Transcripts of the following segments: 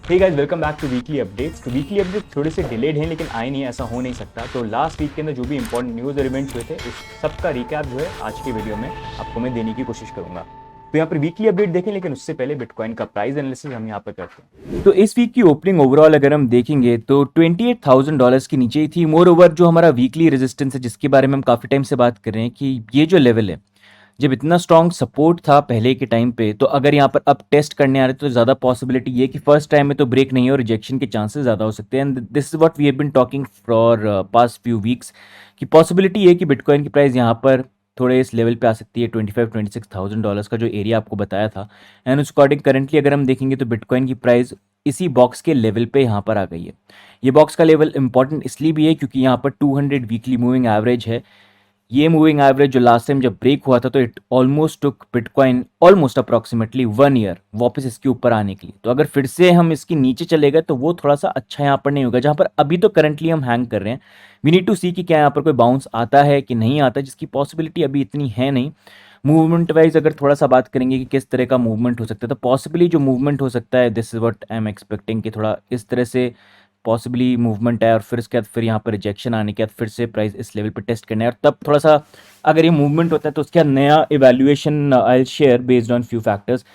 Hey guys, welcome back to weekly updates. तो weekly update थोड़े से डिलेड हैं लेकिन आए नहीं, ऐसा हो नहीं सकता। तो लास्ट वीक के अंदर जो भी इंपॉर्टेंट न्यूज़ और इवेंट्स हुए थे उस सब का रिकैप जो है आज की वीडियो में आपको मैं देने की कोशिश करूंगा। तो यहाँ पर वीकली अपडेट देखें, लेकिन उससे पहले बिटकॉइन का प्राइस एनालिसिस हम यहाँ पर करते हैं। तो इस वीक की ओपनिंग ओवरऑल अगर हम देखेंगे तो $28,000 के नीचे ही थी। मोर ओवर जो हमारा वीकली रेजिस्टेंस है, जिसके बारे में हम काफ़ी टाइम से बात कर रहे हैं कि ये जो लेवल है, जब इतना स्ट्रॉन्ग सपोर्ट था पहले के टाइम पे, तो अगर यहाँ पर अब टेस्ट करने आ रहे तो ज़्यादा पॉसिबिलिटी ये कि फर्स्ट टाइम में तो ब्रेक नहीं है और रिजेक्शन के चांसेस ज़्यादा हो सकते हैं। And this is what we have been talking for past few weeks कि पॉसिबिलिटी ये कि बिटकॉइन की प्राइस यहाँ पर थोड़े इस लेवल पे आ सकती है, $25,000-26,000 का जो एरिया आपको बताया था। एंड उस अकॉर्डिंग करंटली अगर हम देखेंगे तो बिटकॉइन की प्राइस इसी बॉक्स के लेवल पे यहाँ पर आ गई है। ये बॉक्स का लेवल इंपॉर्टेंट इसलिए भी है क्योंकि यहाँ पर 200 वीकली मूविंग एवरेज है। ये मूविंग एवरेज जो लास्ट टाइम जब ब्रेक हुआ था तो it almost took bitcoin almost approximately 1 year वापस इसके ऊपर आने के लिए। तो अगर फिर से हम इसके नीचे चले गए तो वो थोड़ा सा अच्छा यहाँ पर नहीं होगा, जहाँ पर अभी तो करंटली हम हैंग कर रहे हैं। वी नीड टू सी कि क्या यहाँ पर कोई बाउंस आता है कि नहीं आता, जिसकी पॉसिबिलिटी अभी इतनी है नहीं। मूवमेंट वाइज अगर थोड़ा सा बात करेंगे कि किस तरह का मूवमेंट हो सकता है, तो पॉसिबली जो मूवमेंट हो सकता है, this is what I am expecting कि थोड़ा इस तरह से पॉसिबली मूवमेंट है और फिर इसके बाद फिर यहाँ पर रिजेक्शन आने के बाद फिर से प्राइस इस लेवल पर टेस्ट करना है। और तब थोड़ा सा अगर ये मूवमेंट होता है तो उसका नया evaluation I share based on few factors.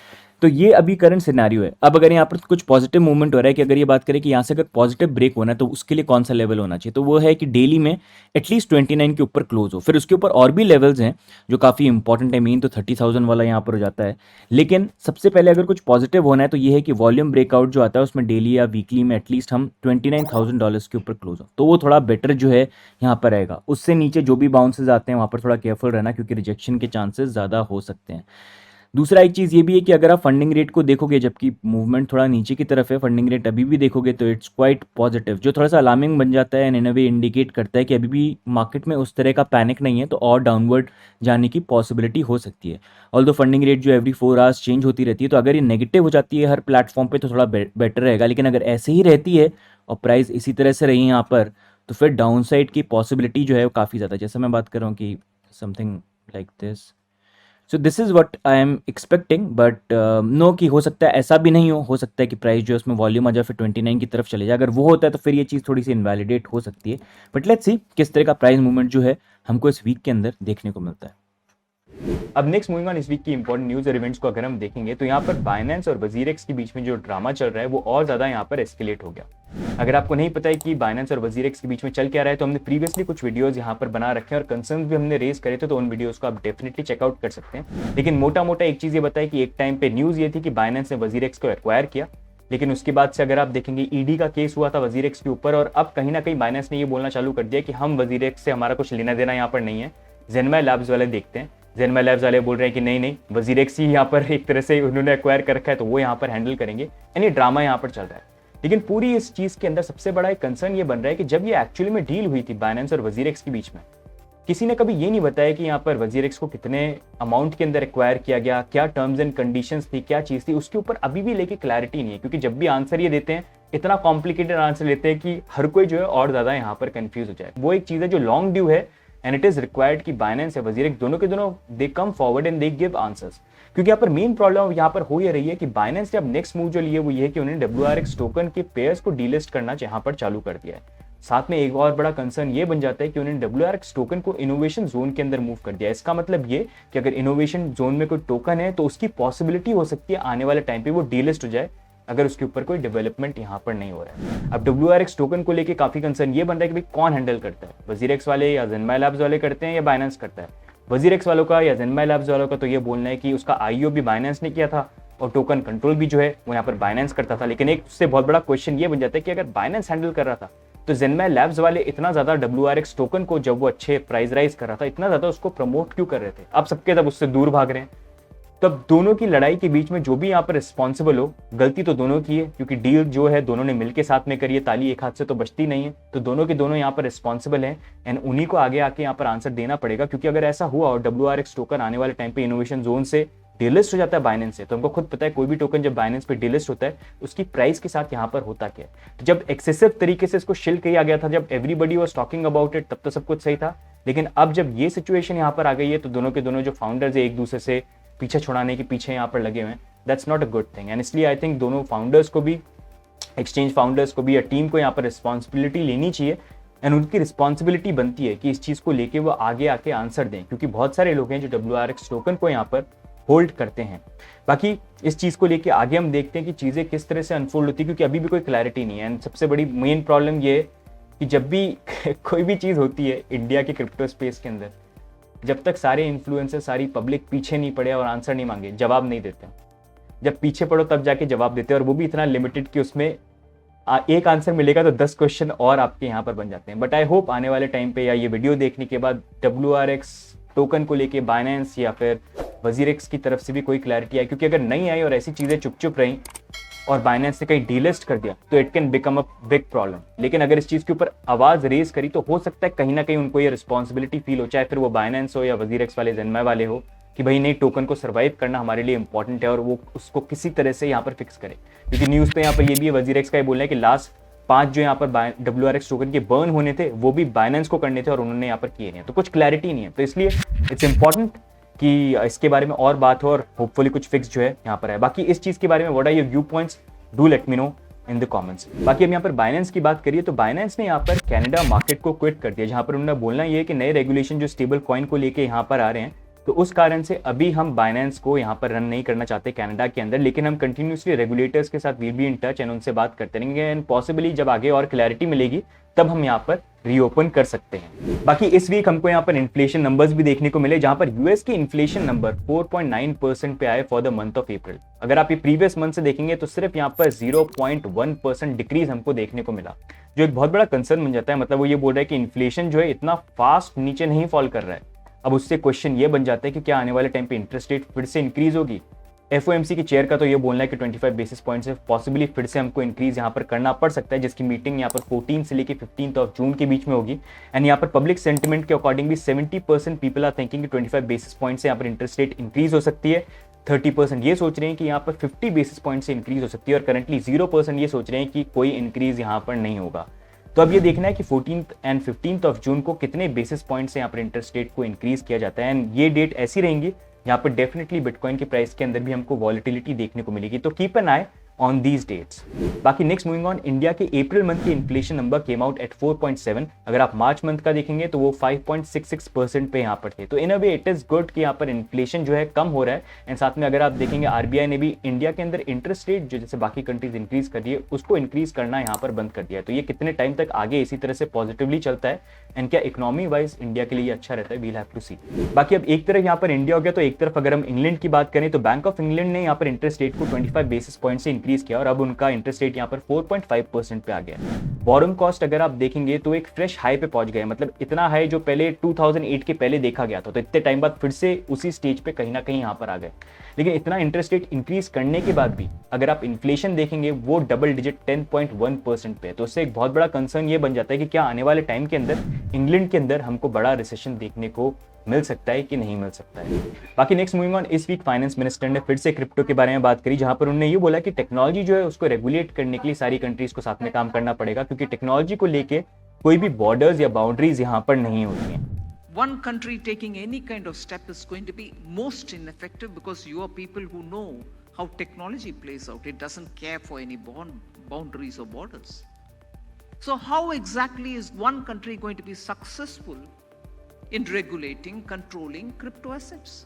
तो ये अभी करंट सिनेरियो है। अब अगर यहाँ पर कुछ पॉजिटिव मूवमेंट हो रहा है कि अगर ये बात करें कि यहाँ से अगर पॉजिटिव ब्रेक होना है तो उसके लिए कौन सा लेवल होना चाहिए, तो वो है कि डेली में एटलीस्ट 29 के ऊपर क्लोज हो। फिर उसके ऊपर और भी लेवल्स हैं जो काफ़ी इंपॉर्टेंट है। मीन तो 30,000 वाला यहाँ पर हो जाता है, लेकिन सबसे पहले अगर कुछ पॉजिटिव होना है तो ये है कि वॉल्यूम ब्रेकआउट जो आता है उसमें डेली या वीकली में एटलीस्ट हम $29,000 के ऊपर क्लोज हो, तो वो थोड़ा बेटर जो है यहाँ पर रहेगा। उससे नीचे जो भी बाउंसेस आते हैं वहाँ पर थोड़ा केयरफुल रहना, क्योंकि रिजेक्शन के चांसेस ज़्यादा हो सकते हैं। दूसरा एक चीज़ ये भी है कि अगर आप फंडिंग रेट को देखोगे, जबकि मूवमेंट थोड़ा नीचे की तरफ है, फंडिंग रेट अभी भी देखोगे तो इट्स क्वाइट पॉजिटिव, जो थोड़ा सा अलार्मिंग बन जाता है and in a way indicate करता है कि अभी भी मार्केट में उस तरह का पैनिक नहीं है, तो और डाउनवर्ड जाने की पॉसिबिलिटी हो सकती है। ऑल्दो फंडिंग रेट जो एवरी 4 आवर्स चेंज होती रहती है, तो अगर ये नेगेटिव हो जाती है हर प्लेटफॉर्म पर तो थोड़ा बेटर रहेगा। लेकिन अगर ऐसे ही रहती है और प्राइस इसी तरह से रही यहाँ पर, तो फिर डाउन साइड की पॉसिबिलिटी जो है वो काफ़ी ज़्यादा, जैसे मैं बात कर रहा हूँ कि something like this. So this is what I am expecting, but no कि हो सकता है ऐसा भी नहीं हो सकता है कि प्राइस जो है उसमें वॉल्यूम आ जाए फिर 29 की तरफ चले जाए। अगर वो होता है तो फिर ये चीज़ थोड़ी सी इनवैलिडेट हो सकती है। बट लेट्स सी किस तरह का प्राइस मूवमेंट जो है हमको इस वीक के अंदर देखने को मिलता है। अब नेक्स्ट मूविंग ऑन इस वीक की इंपॉर्टेंट न्यूज़ और इवेंट्स को अगर हम देखेंगे तो यहाँ पर बाइनेंस और वजीरेक्स के बीच में जो ड्रामा चल रहा है वो और ज़्यादा यहाँ पर एस्केलेट हो गया। अगर आपको नहीं पता है कि बाइनेंस और वजीरेक्स के बीच में चल क्या रहा है, तो हमने प्रीवियसली कुछ वीडियोस यहाँ पर बना रखे हैं और कंसर्न्स भी हमने रेज करे थे, तो उन वीडियोस को आप डेफिनेटली चेकआउट कर सकते हैं। लेकिन मोटा मोटा एक चीज़ ये बताए कि एक टाइम पे न्यूज़ ये थी कि बाइनेंस ने वजीरेक्स को एक्वायर किया, लेकिन उसके बाद से अगर आप देखेंगे ईडी का केस हुआ था वजीरेक्स के ऊपर, और अब कहीं ना कहीं बाइनेंस ने ये बोलना चालू कर दिया कि हम वजीरेक्स से हमारा कुछ लेना देना यहाँ पर नहीं है। जेनमाई लैब्स वाले देखते हैं, जेनमाई लैब्स वाले बोल रहे हैं कि नहीं नहीं, वजीरेक्स ही यहाँ पर एक तरह से उन्होंने एक्वायर कर रखा है तो वो यहाँ पर हैंडल करेंगे। यानी ड्रामा यहाँ पर चल रहा है। लेकिन पूरी इस चीज के अंदर सबसे बड़ा एक कंसर्न ये बन रहा है कि जब ये एक्चुअली में डील हुई थी बाइनेंस और वजीरेक्स के बीच में, किसी ने कभी ये नहीं बताया कि यहाँ पर वजीरेक्स को कितने अमाउंट के अंदर एक्वायर किया गया, क्या टर्म्स एंड कंडीशंस थी, क्या चीज थी, उसके ऊपर अभी भी लेके क्लैरिटी नहीं है। क्योंकि जब भी आंसर ये देते हैं इतना कॉम्प्लिकेटेड आंसर लेते हैं कि हर कोई जो है और ज्यादा यहाँ पर कंफ्यूज हो जाए। वो एक चीज है जो लॉन्ग ड्यू है एंड इट इज रिक्वायर्ड कि बाइनेंस या वजीरेक्स दोनों के दोनों they come forward and they give answers. क्योंकि यहाँ पर मेन प्रॉब्लम यहाँ पर हो ये रही है कि बाइनेंस ने अब नेक्स्ट मूव जो लिए वो ये है कि उन्होंने WRX टोकन के पेयर्स को डीलिस्ट करना यहाँ पर चालू कर दिया है। साथ में एक और बड़ा कंसर्न ये बन जाता है कि उन्होंने WRX टोकन को इनोवेशन जोन के अंदर मूव कर दिया। इसका मतलब ये कि अगर इनोवेशन जोन में कोई टोकन है तो उसकी पॉसिबिलिटी हो सकती है आने वाले टाइम पे वो डीलिस्ट हो जाए, अगर उसके ऊपर कोई डेवलपमेंट यहाँ पर नहीं हो रहा है। अब WRX टोकन को लेके काफी कंसर्न ये बन रहा है कि भाई कौन हैंडल करता है, वजीरेक्स वाले या जेनमाई लैब्स वाले करते हैं या बाइनेंस करता है। वजीरेक्स वालों का या जेनमाई लैब्स वालों का तो ये बोलना है कि उसका IO भी बाइनेंस ने किया था और टोकन कंट्रोल भी जो है वो यहाँ पर बाइनेंस करता था। लेकिन एक उससे बहुत बड़ा क्वेश्चन ये बन जाता है कि अगर बाइनेंस हैंडल कर रहा था तो जेनमाई लैब्स वाले इतना ज्यादा WRX टोकन को, जब वो अच्छे प्राइस राइज कर रहा था, इतना ज्यादा उसको प्रमोट क्यों कर रहे थे? अब सबके सब उससे दूर भाग रहे हैं। तब दोनों की लड़ाई के बीच में जो भी यहाँ पर रिस्पॉन्सिबल हो, गलती तो दोनों की है, क्योंकि डील जो है दोनों ने मिलकर साथ में करी है, ताली एक हाथ से तो बचती नहीं है। तो दोनों के दोनों यहाँ पर रिस्पॉन्सिबल हैं एंड उन्हीं को आगे आके यहाँ पर आंसर देना पड़ेगा। क्योंकि अगर ऐसा हुआ और WRX टोकन आने वाले टाइम पे इनोवेशन जोन से डिलिस्ट हो जाता है बाइनेंस से, तो हमको खुद पता है कोई भी टोकन जब बाइनेंस पे डिलिस्ट होता है उसकी प्राइस के साथ यहाँ पर होता क्या है। तो जब एक्सेसिव तरीके से इसको शिल किया गया था, जब everybody was talking about it, तब तो सब कुछ सही था। लेकिन अब जब ये सिचुएशन यहाँ पर आ गई है तो दोनों के दोनों जो फाउंडर्स है एक दूसरे से पीछे छुड़ाने के पीछे यहाँ पर लगे हुए हैं। That's not a good thing. And इसलिए आई थिंक दोनों फाउंडर्स को भी एक्सचेंज फाउंडर्स को भी या टीम को यहाँ पर रिस्पॉन्सिबिलिटी लेनी चाहिए एंड उनकी रिस्पॉन्सिबिलिटी बनती है कि इस चीज़ को लेके वो आगे आके आंसर दें, क्योंकि बहुत सारे लोग हैं जो WRX टोकन को यहाँ पर होल्ड करते हैं। बाकी इस चीज़ को लेके आगे हम देखते हैं कि चीज़ें किस तरह से अनफोल्ड होती है, क्योंकि अभी भी कोई क्लैरिटी नहीं है। एंड सबसे बड़ी मेन प्रॉब्लम ये है कि जब भी कोई भी चीज़ होती है इंडिया के क्रिप्टो स्पेस के अंदर, जब तक सारे इन्फ्लुएंसर, सारी पब्लिक पीछे नहीं पड़े और आंसर नहीं मांगे, जवाब नहीं देते। जब पीछे पड़ो तब जाके जवाब देते हैं, और वो भी इतना लिमिटेड कि उसमें एक आंसर मिलेगा तो 10 क्वेश्चन और आपके यहाँ पर बन जाते हैं। बट आई होप आने वाले टाइम पे या ये वीडियो देखने के बाद WRX टोकन को लेके बाइनेंस या फिर WZirX की तरफ से भी कोई क्लैरिटी आई, क्योंकि अगर नहीं आई और ऐसी चीज़ें चुप चुप रहीं और बाइनेंस ने कहीं डीलिस्ट कर दिया तो it can become a big problem. लेकिन अगर इस चीज़ के ऊपर आवाज़ रेज करी तो हो सकता है कहीं ना कहीं उनको ये रिस्पॉन्सिबिलिटी फील हो, चाहे फिर वो बाइनेंस हो या WZirX वाले ZenMai वाले हो, कि भाई नहीं, टोकन को सर्वाइव करना हमारे लिए इंपॉर्टेंट है और वो उसको किसी तरह से यहाँ पर फिक्स करे। क्योंकि न्यूज़ पे यहाँ पर ये भी है, WZirX का ये बोलना है कि लास्ट 5 जो यहाँ पर WRX टोकन के बर्न होने थे वो भी बाइनेंस को करने थे और उन्होंने यहाँ पर किए नहीं, तो कुछ क्लैरिटी नहीं है। तो इसलिए इट्स इंपॉर्टेंट कि इसके बारे में और बात हो और होपफुली कुछ फिक्स जो है यहाँ पर है। बाकी इस चीज़ के बारे में what are your view points, do let me know in the comments. बाकी अब यहाँ पर बाइनेंस की बात करिए तो बाइनेंस ने यहाँ पर कनाडा मार्केट को क्विट कर दिया, जहाँ पर उन्होंने बोलना ये है कि नए रेगुलेशन जो स्टेबल कॉइन को लेके यहाँ पर आ रहे हैं, तो उस कारण से अभी हम बाइनेंस को यहाँ पर रन नहीं करना चाहते कनाडा के अंदर, लेकिन हम कंटिन्यूसली रेगुलेटर्स के साथ will be in touch and उनसे बात करते रहेंगे एंड पॉसिबली जब आगे और क्लैरिटी मिलेगी तब हम यहाँ पर रीओपन कर सकते हैं। बाकी इस वीक हमको यहाँ पर इन्फ्लेशन नंबर्स भी देखने को मिले, जहाँ पर यूएस की इन्फ्लेशन नंबर 4.9% पे आए for the month of April. अगर आप ये प्रीवियस मंथ से देखेंगे तो सिर्फ यहाँ पर 0.1% डिक्रीज हमको देखने को मिला, जो एक बहुत बड़ा कंसर्न बन जाता है। मतलब वो ये बोल रहा है कि इन्फ्लेशन जो है इतना फास्ट नीचे नहीं फॉल कर रहा है। अब उससे क्वेश्चन ये बन जाता है कि क्या आने वाले टाइम पे इंटरेस्ट रेट फिर से इंक्रीज होगी। FOMC की चेयर का तो ये बोलना है कि 25 बेसिस पॉइंट से पॉसिबली फिर से हमको इंक्रीज यहाँ पर करना पड़ सकता है, जिसकी मीटिंग यहाँ पर 14 से लेके 15 ऑफ जून के बीच में होगी। एंड यहाँ पर पब्लिक सेंटिमेंट के अकॉर्डिंग भी 70% पीपल आर थिंकिंग कि 25 बेसिस पॉइंट से यहाँ पर इंटरेस्ट रेट इंक्रीज हो सकती है। 30% ये सोच रहे हैं कि यहाँ पर 50 बेसिस पॉइंट से इंक्रीज हो सकती है, और करंटली 0% ये सोच रहे हैं कि कोई इंक्रीज यहाँ पर नहीं होगा। तो अब ये देखना है कि 14 एंड 15 ऑफ जून को कितने बेसिस पॉइंट से यहाँ पर इंटरेस्ट रेट को इंक्रीज किया जाता है। एंड ये डेट ऐसी रहेंगी यहाँ पर डेफिनेटली बिटकॉइन के प्राइस के अंदर भी हमको वॉलिटिलिटी देखने को मिलेगी, तो keep an eye on these dates. बाकी नेक्स्ट मूविंग ऑन, इंडिया के अप्रैल मंथ की inflation number came out at 4.7। अगर आप मार्च मंथ का देखेंगे तो वो 5.66% पे यहाँ पर थे। तो इन a way it is good कि यहाँ पर इन्फ्लेशन जो है कम हो रहा है। एंड साथ में अगर आप देखेंगे RBI ने भी इंडिया के अंदर इंटरेस्ट रेट जो जैसे बाकी कंट्रीज इंक्रीज कर रही है उसको इंक्रीज करना यहाँ पर बंद कर दिया है। तो ये कितने टाइम तक आगे इसी तरह से पॉजिटिवली चलता है एंड क्या इकोनॉमी वाइज इंडिया के लिए अच्छा रहता है, वील हैव टू सी। बाकी अब एक तरफ यहाँ पर इंडिया हो गया, तो एक तरफ अगर हम इंग्लैंड की बात करें तो बैंक ऑफ इंग्लैंड ने यहाँ पर इंटरेस्ट रेट को 25 बेसिस पॉइंट से इंक्रीज किया और अब उनका इंटरेस्ट रेट यहाँ पर 4.5% पे आ गया। बोरोइंग कॉस्ट अगर आप देखेंगे तो एक फ्रेश हाई पे पहुंच गए, मतलब इतना हाई जो पहले 2008 के पहले देखा गया था। तो इतने टाइम बाद फिर से उसी स्टेज पे कहीं ना कहीं यहाँ पर आ गए। लेकिन इतना इंटरेस्ट रेट इंक्रीज करने के बाद भी अगर आप इन्फ्लेशन देखेंगे वो डबल डिजिट 10.1% पे है। तो उससे एक बहुत बड़ा कंसर्न ये बन जाता है कि क्या आने वाले टाइम के अंदर इंग्लैंड के अंदर हमको बड़ा रिसेशन देखने को मिल सकता है कि नहीं मिल सकता है। बाकी नेक्स्ट मूविंग ऑन, इस वीक फाइनेंस मिनिस्टर ने फिर से क्रिप्टो के बारे में बात करी, जहां पर उन्होंने ये बोला कि टेक्नोलॉजी जो है उसको रेगुलेट करने के लिए सारी कंट्रीज को साथ में काम करना पड़ेगा, क्योंकि टेक्नोलॉजी को लेके कोई भी बॉर्डर्स या बाउंड्रीज यहाँ पर नहीं होती हैं। One country taking any kind of step is going to be most ineffective because you are people who know how technology plays out. It doesn't care for any boundaries or borders. So how exactly is one country going to be successful in regulating, controlling crypto assets?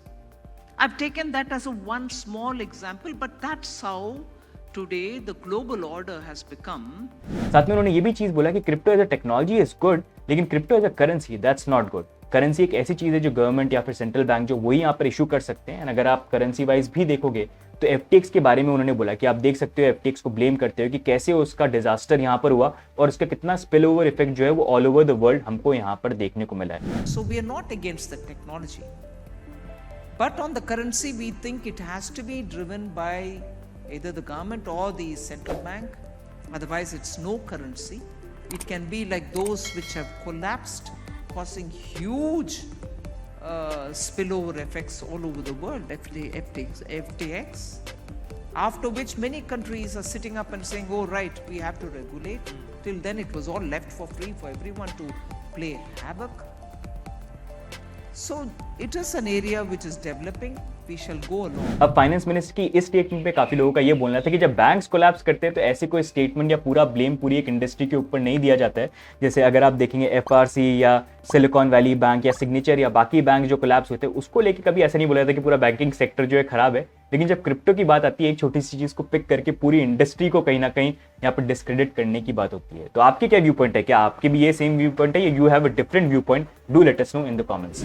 I've taken that as a one small example, but that's how today the global order has become. साथ में उन्होंने ये भी चीज बोला कि crypto as a technology is good, लेकिन crypto as a currency that's not good. Currency एक ऐसी चीज है जो गवर्नमेंट या फिर सेंट्रल बैंक जो वही यहाँ पर इशू कर सकते हैं। अगर आप करेंसी वाइज भी देखोगे तो FTX के बारे में उन्होंने बोला कि आप देख सकते हो FTX को ब्लेम करते हो कि कैसे उसका डिजास्टर यहाँ पर हुआ और उसका कितना स्पिल ओवर इफेक्ट जो है वो ऑल ओवर द वर्ल्ड हमको यहाँ पर देखने को मिला है। So we are not against the technology, but on the currency we think it has to be driven by either the government or the central bank. Otherwise it's no currency. It can be like those which have collapsed, causing huge spillover effects all over the world, FTX, after which many countries are sitting up and saying, oh right, we have to regulate. Till then it was all left for free for everyone to play havoc. So it is an area which is developing. We shall go along. अब finance minister की इस statement पे काफी लोगों का ये बोलना था कि जब बैंक्स कोलैप्स करते हैं तो ऐसे कोई स्टेटमेंट या पूरा ब्लेम पूरी एक इंडस्ट्री के ऊपर नहीं दिया जाता है। जैसे अगर आप देखेंगे एफआरसी या सिलिकॉन वैली बैंक या सिग्नेचर या बाकी बैंक जो कोलैप्स होते हैं उसको लेके कभी ऐसा नहीं बोला जाता कि पूरा बैंकिंग सेक्टर जो है खराब है। लेकिन जब क्रिप्टो की बात आती है एक छोटी सी चीज को पिक करके पूरी इंडस्ट्री को कहीं ना कहीं यहाँ पर डिस्क्रेडिट करने की बात होती है। तो आपके क्या व्यू पॉइंट है? क्या आपके भी ये सेम व्यू पॉइंट है या you have a different view point? Do let us know in the comments.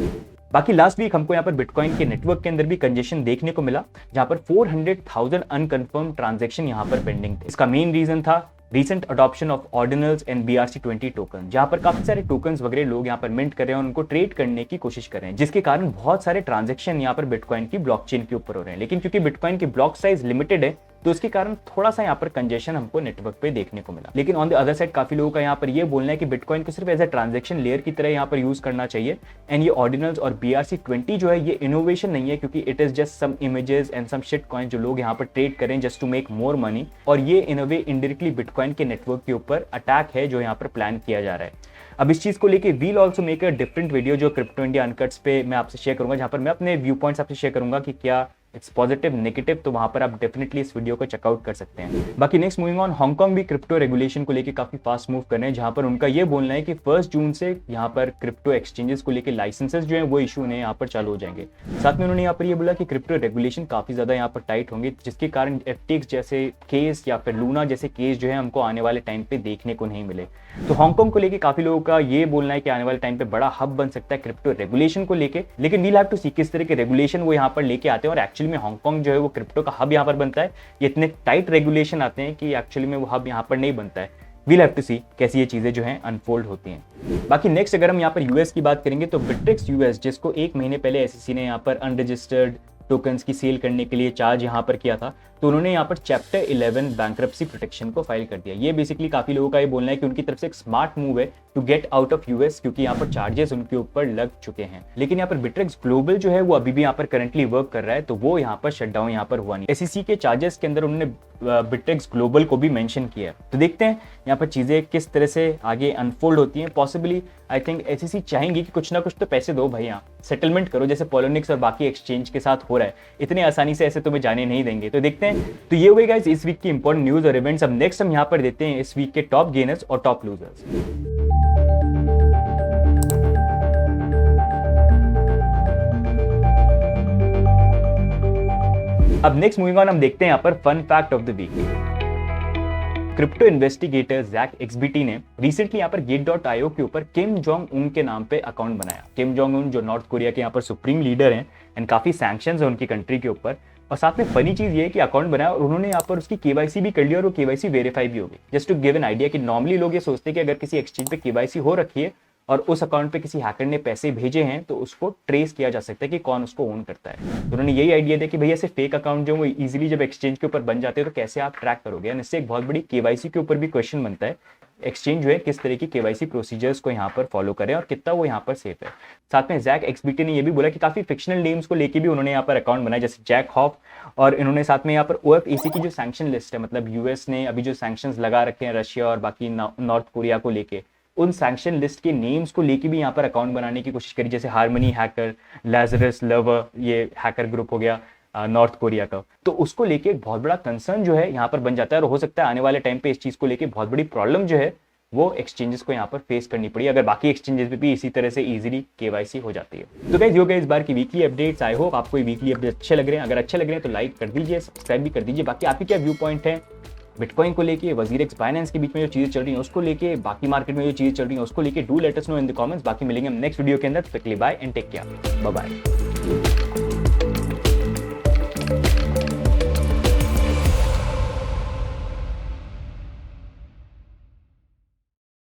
बाकी लास्ट वीक हमको यहाँ पर बिटकॉइन के नेटवर्क के अंदर भी कंजेशन देखने को मिला, जहां पर 400,000 अनकंफर्म ट्रांजैक्शन यहाँ पर पेंडिंग थे। इसका मेन रीजन था recent adoption of ordinals and BRC20 token, जहां पर काफी सारे टोकन्स वगैरह लोग यहाँ पर मिंट कर रहे हैं और उनको ट्रेड करने की कोशिश कर रहे हैं, जिसके कारण बहुत सारे ट्रांजैक्शन यहाँ पर बिटकॉइन की ब्लॉकचेन के ऊपर हो रहे हैं। लेकिन क्योंकि बिटकॉइन की ब्लॉक साइज लिमिटेड है तो उसके कारण थोड़ा सा यहाँ पर कंजेशन हमको नेटवर्क पे देखने को मिला। लेकिन ऑन द अदर साइड काफी लोगों का यहाँ पर ये बोलना है कि बिटकॉइन को सिर्फ एज अ ट्रांजैक्शन लेयर की तरह यहाँ पर यूज करना चाहिए एंड ये ऑर्डिनल्स और BRC20 जो है ये इनोवेशन नहीं है, क्योंकि it is just some images and some shit coin जो लोग यहाँ पर ट्रेड करें just to make more money, और ये in a way indirectly bitcoin के नेटवर्क के ऊपर अटैक है जो यहाँ पर प्लान किया जा रहा है। अब इस चीज को लेके we'll also make a different video जो क्रिप्टो इंडिया अनकट्स पे मैं आपसे शेयर करूंगा, जहां पर मैं अपने व्यू पॉइंट्स आपसे शेयर करूंगा कि क्या इट्स पॉजिटिव नेगेटिव, तो वहां पर आप डेफिनेटली इस वीडियो को चेकआउट कर सकते हैं। बाकी नेक्स्ट मूविंग ऑन, हांगकांग भी क्रिप्टो रेगुलेशन को लेके काफी फास्ट मूव कर रहे हैं, जहां पर उनका ये बोलना है कि 1 जून से यहाँ पर क्रिप्टो एक्सचेंजेस को लेके लाइसेंसेस जो है वो इशू होने यहाँ पर चालू हो जाएंगे। साथ में उन्होंने यहाँ पर ये बोला कि क्रिप्टो रेगुलेशन काफी ज्यादा यहाँ पर टाइट होंगे, जिसके कारण FTX जैसे केस या फिर लूना जैसे केस जो है हमको आने वाले टाइम पे देखने को नहीं मिले। तो हांगकांग को लेके काफी लोगों का ये बोलना है कि आने वाले टाइम पे बड़ा हब बन सकता है क्रिप्टो रेगुलेशन को लेके, लेकिन वील हैव टू सी किस तरह के रेगुलेशन वो यहाँ पर लेके आते हैं और एक्चुअली में हांगकांग जो है वो क्रिप्टो का हब यहाँ पर बनता है। ये इतने टाइट रेगुलेशन आते हैं कि एक्चुअली में वो हब यहाँ पर नहीं बनता है। वील हैव टू सी कैसी ये चीजें जो हैं अनफोल्ड होती हैं। बाकी नेक्स्ट अगर हम यहाँ पर यूएस की बात करेंगे तो बिट्रिक्स यूएस, जिसको 1 महीने पहले SEC ने यहाँ पर अनरजिस्टर्ड टोकन्स की सेल करने के लिए चार्ज यहाँ पर किया था, तो उन्होंने यहाँ पर चैप्टर 11 बैंक्रप्सी प्रोटेक्शन को फाइल कर दिया। ये बेसिकली काफी लोगों का ये बोलना है कि उनकी तरफ से एक स्मार्ट मूव है to get out of US, क्योंकि यहाँ पर चार्जेस उनके ऊपर लग चुके हैं। लेकिन यहाँ पर बिट्रिक्स ग्लोबल जो है वो अभी भी यहाँ पर करंटली वर्क कर रहा है, तो वो यहाँ पर शटडाउन यहाँ पर हुआ नहीं। SEC के चार्जेस के अंदर उन्होंने बिट्रिक्स ग्लोबल को भी मेंशन किया है। तो देखते हैं यहाँ पर चीजें किस तरह से आगे अनफोल्ड होती हैं। पॉसिबली आई थिंक SEC चाहेंगी कि कुछ ना कुछ तो पैसे दो भाई, यहाँ सेटलमेंट करो, जैसे पोलोनिक्स और बाकी एक्सचेंज के साथ हो रहा है। इतने आसानी से ऐसे तुम्हें जाने नहीं देंगे। तो देखते हैं। तो ये हो गई गाइस इस वीक की इंपॉर्टेंट न्यूज और इवेंट्स। अब नेक्स्ट हम यहाँ पर देते हैं इस वीक के टॉप गेनर्स और टॉप लूजर्स। अब नेक्स्ट मूविंग ऑन हम देखते हैं यहाँ पर fun fact of the week. Crypto investigator ZachXBT ने रिसेंटली यहाँ पर Gate.io के ऊपर किम जोंग उन के नाम पे अकाउंट बनाया। किम जोंग उन जो नॉर्थ कोरिया के यहाँ पर सुप्रीम लीडर हैं एंड काफी सैंक्शंस है उनकी कंट्री के ऊपर। और साथ में फनी चीज ये है कि अकाउंट बनाया और उन्होंने यहाँ पर उसकी KYC भी कर ली और वो KYC वेरीफाई भी हो गई। Just to give an idea कि नॉर्मली लोग ये सोचते हैं कि अगर किसी एक्सचेंज पे KYC हो रखी है और उस अकाउंट पे किसी हैकर ने पैसे भेजे हैं तो उसको ट्रेस किया जा सकता है कि कौन उसको ओन करता है। तो उन्होंने यही आइडिया दिया कि भैया ऐसे फेक अकाउंट जो वो इजीली जब एक्सचेंज के ऊपर बन जाते हैं तो कैसे आप ट्रैक करोगे। एंड इससे एक बहुत बड़ी KYC के ऊपर भी क्वेश्चन बनता है, एक्सचेंज जो है किस तरह की KYC प्रोसीजर्स को यहाँ पर फॉलो करें और कितना वो यहाँ पर सेफ है। साथ में जैक एक्सबीटी ने ये भी बोला कि काफी फिक्शनल नेम्स को लेके भी उन्होंने यहाँ पर अकाउंट बनाया, जैसे जैक हॉफ, और इन्होंने साथ में यहाँ पर OFAC की जो सैंक्शन लिस्ट है, मतलब यूएस ने अभी जो सैंक्शंस लगा रखे हैं रशिया और बाकी नॉर्थ कोरिया को लेके, उन सैंक्शन लिस्ट के नेम्स को लेके भी यहाँ पर अकाउंट बनाने की कोशिश करी, जैसे हार्मनी हैकर, लाजरस लवर, ये हैकर ग्रुप हो गया नॉर्थ कोरिया का। तो उसको लेके एक बहुत बड़ा कंसर्न जो है यहाँ पर बन जाता है और हो सकता है आने वाले टाइम पे इस चीज को लेके बहुत बड़ी प्रॉब्लम जो है वो एक्सचेंजेस को यहाँ पर फेस करनी पड़ी, अगर बाकी एक्सचेंजेस पे भी इसी तरह से इजीली KYC हो जाती है। तो गाइस ये हो गया इस बार की वीकली अपडेट्स। आई होप आपको ये वीकली अपडेट अच्छे लग रहे हैं। अगर अच्छे लग रहे हैं तो लाइक कर दीजिए, सब्सक्राइब भी कर दीजिए। बाकी आपकी क्या व्यू पॉइंट है बिटकॉइन को लेके, वजीरेक्स बाइनेंस के बीच में जो चीजें चल रही हैं उसको लेके, बाकी मार्केट में जो चीजें चल रही हैं उसको लेके, do let us know in the comments. बाकी मिलेंगे हम नेक्स्ट वीडियो के अंदर। Bye and take care, bye bye.